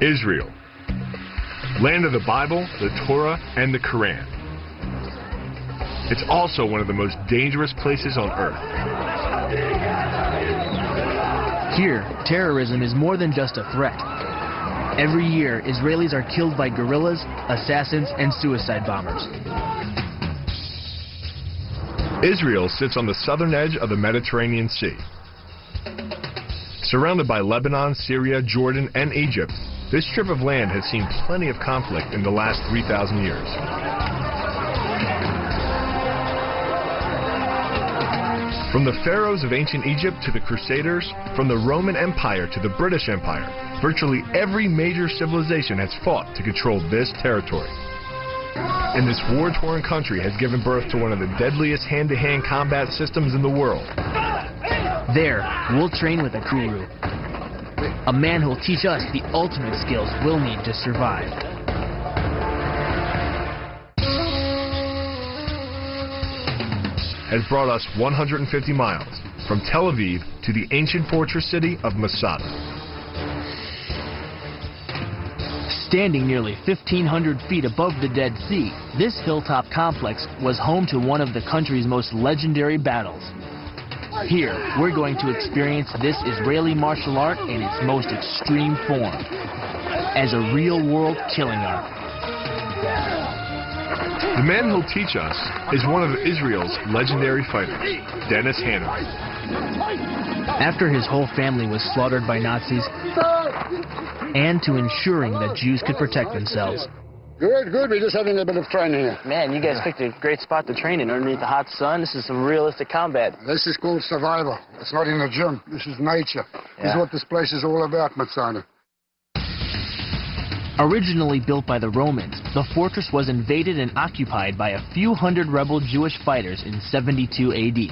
Israel, land of the Bible, the Torah, and the Quran. It's also one of the most dangerous places on earth. Here, terrorism is more than just a threat. Every year, Israelis are killed by guerrillas, assassins, and suicide bombers. Israel sits on the southern edge of the Mediterranean Sea. Surrounded by Lebanon, Syria, Jordan, and Egypt, this strip of land has seen plenty of conflict in the last 3,000 years. From the pharaohs of ancient Egypt to the Crusaders, from the Roman Empire to the British Empire, virtually every major civilization has fought to control this territory. And this war-torn country has given birth to one of the deadliest hand-to-hand combat systems in the world. There, we'll train with a guru, a man who'll teach us the ultimate skills we'll need to survive. Has brought us 150 miles from Tel Aviv to the ancient fortress city of Masada. Standing nearly 1,500 feet above the Dead Sea, this hilltop complex was home to one of the country's most legendary battles. Here, we're going to experience this Israeli martial art in its most extreme form, as a real-world killing art. The man who'll teach us is one of Israel's legendary fighters, Dennis Haner. After his whole family was slaughtered by Nazis, and to ensuring that Jews could protect themselves. Good. We're just having a bit of training here. Man, you guys picked a great spot to train in underneath the hot sun. This is some realistic combat. This is called survival. It's not in the gym. This is nature. This is what this place is all about, Masada. Originally built by the Romans, the fortress was invaded and occupied by a few hundred rebel Jewish fighters in 72 AD.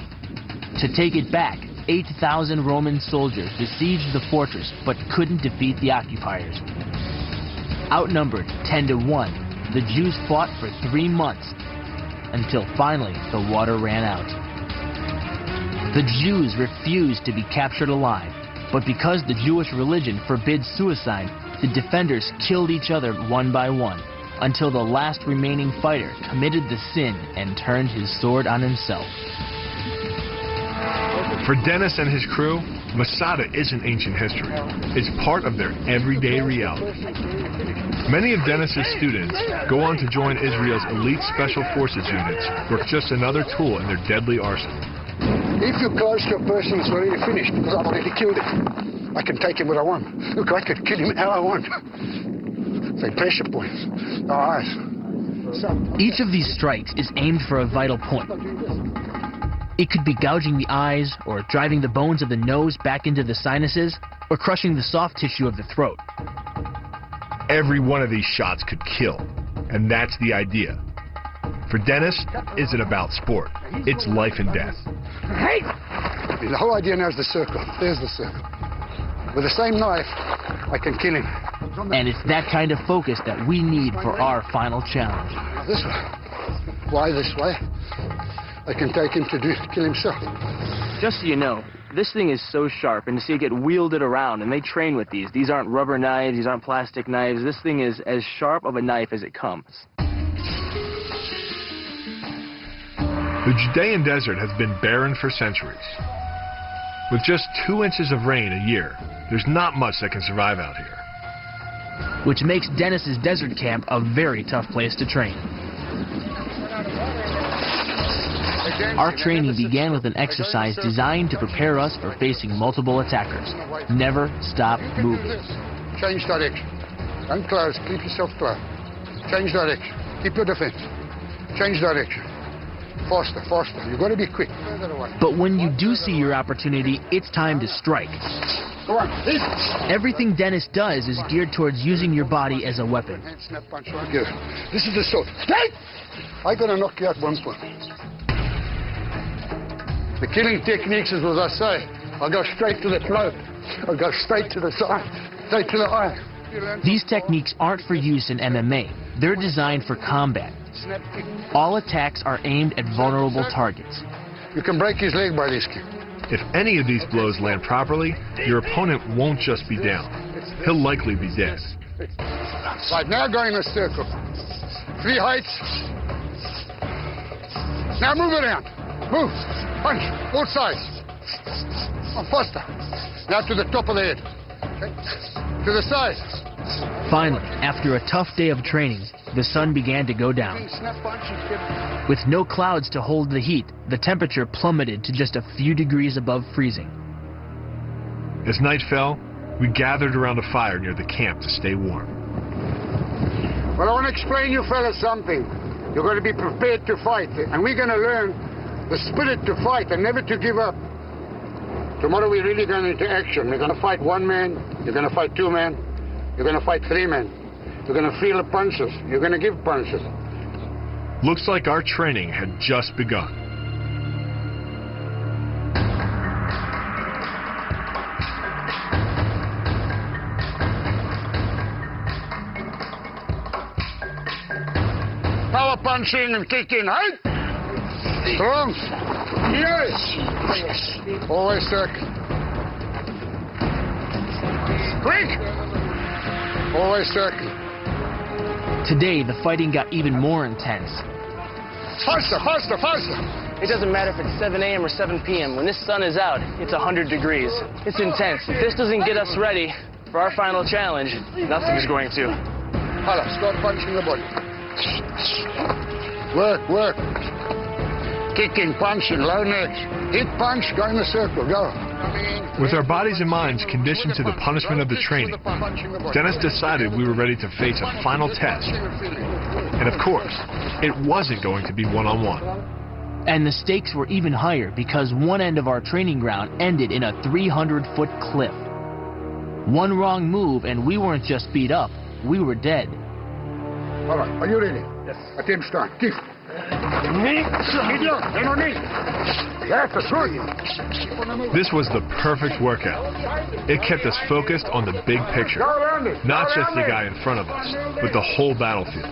To take it back, 8,000 Roman soldiers besieged the fortress but couldn't defeat the occupiers. Outnumbered 10-1, the Jews fought for 3 months until finally the water ran out. The Jews refused to be captured alive, but because the Jewish religion forbids suicide, the defenders killed each other one by one until the last remaining fighter committed the sin and turned his sword on himself. For Dennis and his crew, Masada isn't ancient history. It's part of their everyday reality. Many of Dennis's students go on to join Israel's elite special forces units, with just another tool in their deadly arsenal. If you're close to a person, it's already finished because I've already killed him. I can take him what I want. Look, I could kill him how I want. Say pressure points. Our eyes. Each of these strikes is aimed for a vital point. It could be gouging the eyes, or driving the bones of the nose back into the sinuses, or crushing the soft tissue of the throat. Every one of these shots could kill, and that's the idea. For Dennis, it isn't about sport. It's life and death. Hey! The whole idea now is the circle. There's the circle. With the same knife, I can kill him. And it's that kind of focus that we need for our final challenge. This way. Why this way? I can take him to kill himself. Just so you know, this thing is so sharp, and to see it get wielded around, and they train with these. These aren't rubber knives, these aren't plastic knives. This thing is as sharp of a knife as it comes. The Judean desert has been barren for centuries. With just 2 inches of rain a year, there's not much that can survive out here. Which makes Dennis's desert camp a very tough place to train. Our training began with an exercise designed to prepare us for facing multiple attackers. Never stop moving. Change direction. Don't close. Keep yourself close. Change direction. Keep your defense. Change direction. Faster, faster. You've got to be quick. But when you do see your opportunity, it's time to strike. Go on. Everything Dennis does is geared towards using your body as a weapon. Hand snap punch right here. This is the sword. Hey! I got to knock you out one point. The killing techniques is what I say. I'll go straight to the throat. I'll go straight to the side, straight to the eye. These techniques aren't for use in MMA. They're designed for combat. All attacks are aimed at vulnerable targets. You can break his leg by this kick. If any of these blows land properly, your opponent won't just be down. He'll likely be dead. Right, now go in a circle. 3 heights. Now move around. Move. Punch. Both sides. Oh, faster. Now to the top of the head. Okay. To the side. Finally, after a tough day of training, the sun began to go down. Snap punches. With no clouds to hold the heat, the temperature plummeted to just a few degrees above freezing. As night fell, we gathered around a fire near the camp to stay warm. Well, I want to explain you fellas something. You're going to be prepared to fight, and we're going to learn the spirit to fight and never to give up. Tomorrow we're really going into action. We're going to fight 1 man, you're going to fight 2 men, you're going to fight 3 men. You're going to feel the punches, you're going to give punches. Looks like our training had just begun. Power punching and kicking, right? Strong. Yes. Always circle. Quick. Always circle. Today, the fighting got even more intense. Faster, faster, faster. It doesn't matter if it's 7 a.m. or 7 p.m. When this sun is out, it's 100 degrees. It's intense. If this doesn't get us ready for our final challenge, nothing's going to. Hala, start punching the body. Work, work. Kicking, punching, low necks. Hit, punch, go in the circle, go. With our bodies and minds conditioned to the punishment of the training, Dennis decided we were ready to face a final test. And of course, it wasn't going to be one-on-one. And the stakes were even higher because one end of our training ground ended in a 300-foot cliff. One wrong move and we weren't just beat up, we were dead. All right, are you ready? Yes. Attempt start. Kick. This was the perfect workout. It kept us focused on the big picture, not just the guy in front of us, but the whole battlefield.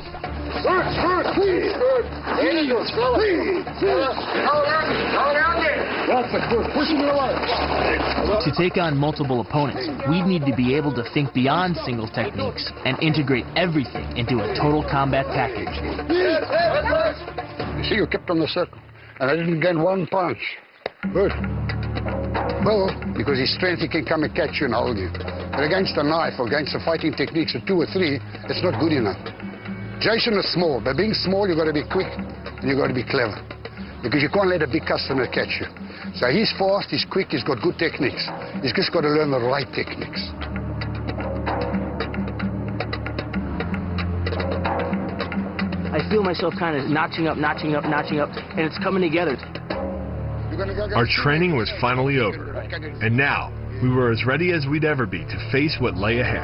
To take on multiple opponents, we'd need to be able to think beyond single techniques and integrate everything into a total combat package. You see, you kept on the circle, and I didn't gain 1 punch. Good. Well, because his strength, he can come and catch you and hold you. But against a knife or against the fighting techniques of 2 or 3, it's not good enough. Jason is small, but being small, you've got to be quick and you've got to be clever. Because you can't let a big customer catch you. So he's fast, he's quick, he's got good techniques. He's just got to learn the right techniques. I feel myself kind of notching up, and it's coming together. Our training was finally over, and now we were as ready as we'd ever be to face what lay ahead.